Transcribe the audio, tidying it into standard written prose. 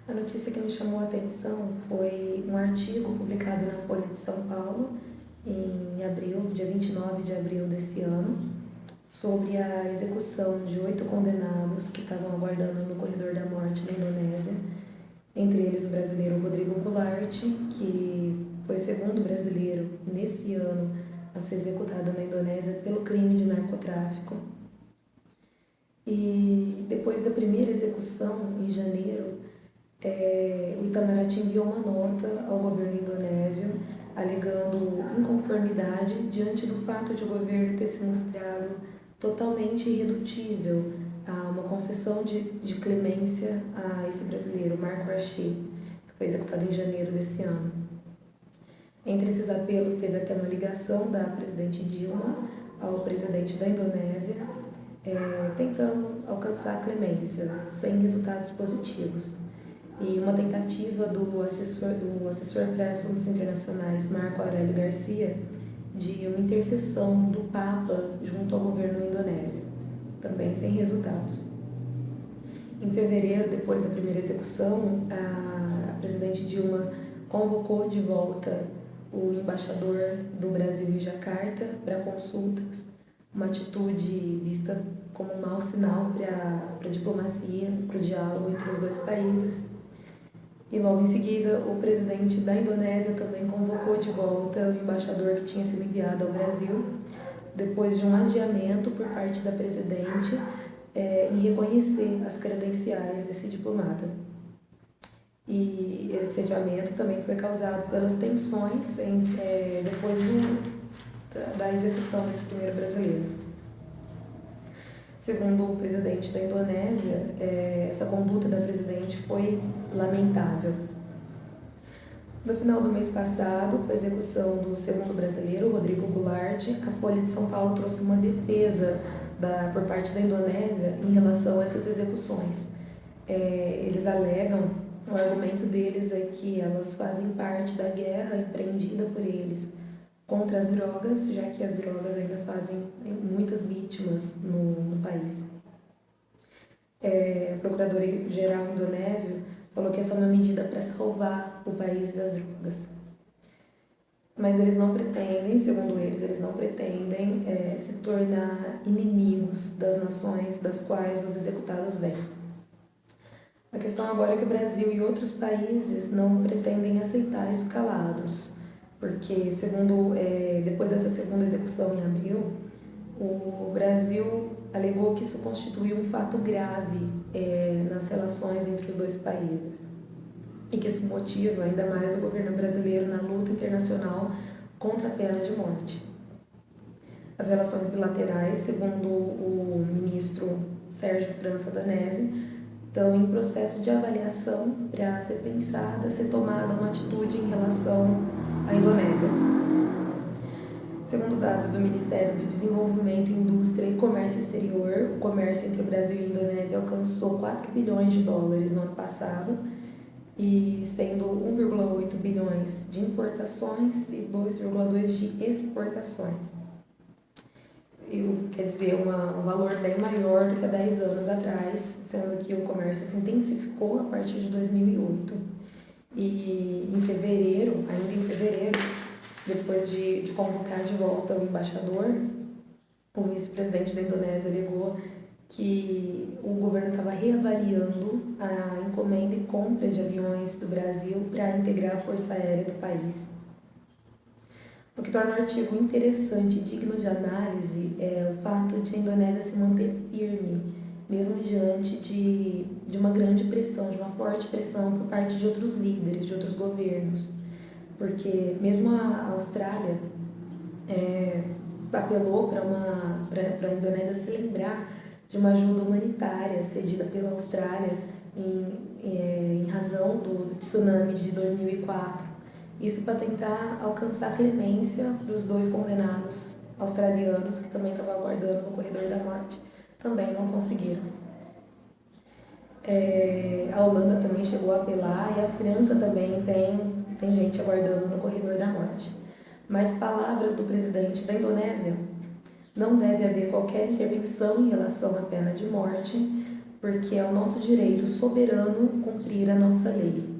A notícia que me chamou a atenção foi um artigo publicado na Folha de São Paulo em abril, dia 29 de abril desse ano, sobre a execução de 8 condenados que estavam aguardando no corredor da morte na Indonésia, entre eles o brasileiro Rodrigo Goulart, que foi o segundo brasileiro nesse ano a ser executado na Indonésia pelo crime de narcotráfico. E depois da primeira execução, em janeiro, o Itamaraty enviou uma nota ao governo indonésio alegando inconformidade diante do fato de o governo ter se mostrado totalmente irredutível a uma concessão de clemência a esse brasileiro, Marco Archie, que foi executado em janeiro desse ano. Entre esses apelos teve até uma ligação da presidente Dilma ao presidente da Indonésia, tentando alcançar a clemência, sem resultados positivos. E uma tentativa do assessor para assuntos internacionais, Marco Aurélio Garcia, de uma intercessão do Papa junto ao governo indonésio, também sem resultados. Em fevereiro, depois da primeira execução, a presidente Dilma convocou de volta o embaixador do Brasil em Jacarta para consultas, uma atitude vista como um mau sinal para a diplomacia, para o diálogo entre os dois países. E logo em seguida, o presidente da Indonésia também convocou de volta o embaixador que tinha sido enviado ao Brasil, depois de um adiamento por parte da presidente em reconhecer as credenciais desse diplomata. E esse adiamento também foi causado pelas tensões depois da execução desse primeiro brasileiro. Segundo o presidente da Indonésia, essa conduta da presidente foi lamentável. No final do mês passado, com a execução do segundo brasileiro, Rodrigo Goulart, a Folha de São Paulo trouxe uma defesa por parte da Indonésia em relação a essas execuções. Eles alegam, o argumento deles é que elas fazem parte da guerra empreendida por eles contra as drogas, já que as drogas ainda fazem muitas vítimas no país. O procurador-geral indonésio falou que essa é uma medida para salvar o país das drogas. Mas eles não pretendem, segundo eles não pretendem se tornar inimigos das nações das quais os executados vêm. A questão agora é que o Brasil e outros países não pretendem aceitar isso calados, porque, depois dessa segunda execução em abril, o Brasil alegou que isso constituiu um fato grave nas relações entre os dois países e que isso motiva ainda mais o governo brasileiro na luta internacional contra a pena de morte. As relações bilaterais, segundo o ministro Sérgio França Danesi, estão em processo de avaliação para ser tomada uma atitude em relação à Indonésia. Segundo dados do Ministério do Desenvolvimento, Indústria e Comércio Exterior, o comércio entre o Brasil e a Indonésia alcançou 4 bilhões de dólares no ano passado, e sendo 1,8 bilhões de importações e 2,2 de exportações. Quer dizer, um valor bem maior do que há 10 anos atrás, sendo que o comércio se intensificou a partir de 2008. E ainda em fevereiro, depois de convocar de volta o embaixador, o vice-presidente da Indonésia alegou que o governo estava reavaliando a encomenda e compra de aviões do Brasil para integrar a Força Aérea do país. O que torna o artigo interessante e digno de análise é o fato de a Indonésia se manter firme, mesmo diante de uma grande pressão, de uma forte pressão por parte de outros líderes, de outros governos. Porque mesmo a Austrália apelou para a Indonésia se lembrar de uma ajuda humanitária cedida pela Austrália em razão do tsunami de 2004. Isso para tentar alcançar clemência para os 2 condenados australianos que também estavam aguardando no corredor da morte. Também não conseguiram. A Holanda também chegou a apelar e a França também tem gente aguardando no corredor da morte. Mas palavras do presidente da Indonésia: não deve haver qualquer intervenção em relação à pena de morte, porque é o nosso direito soberano cumprir a nossa lei.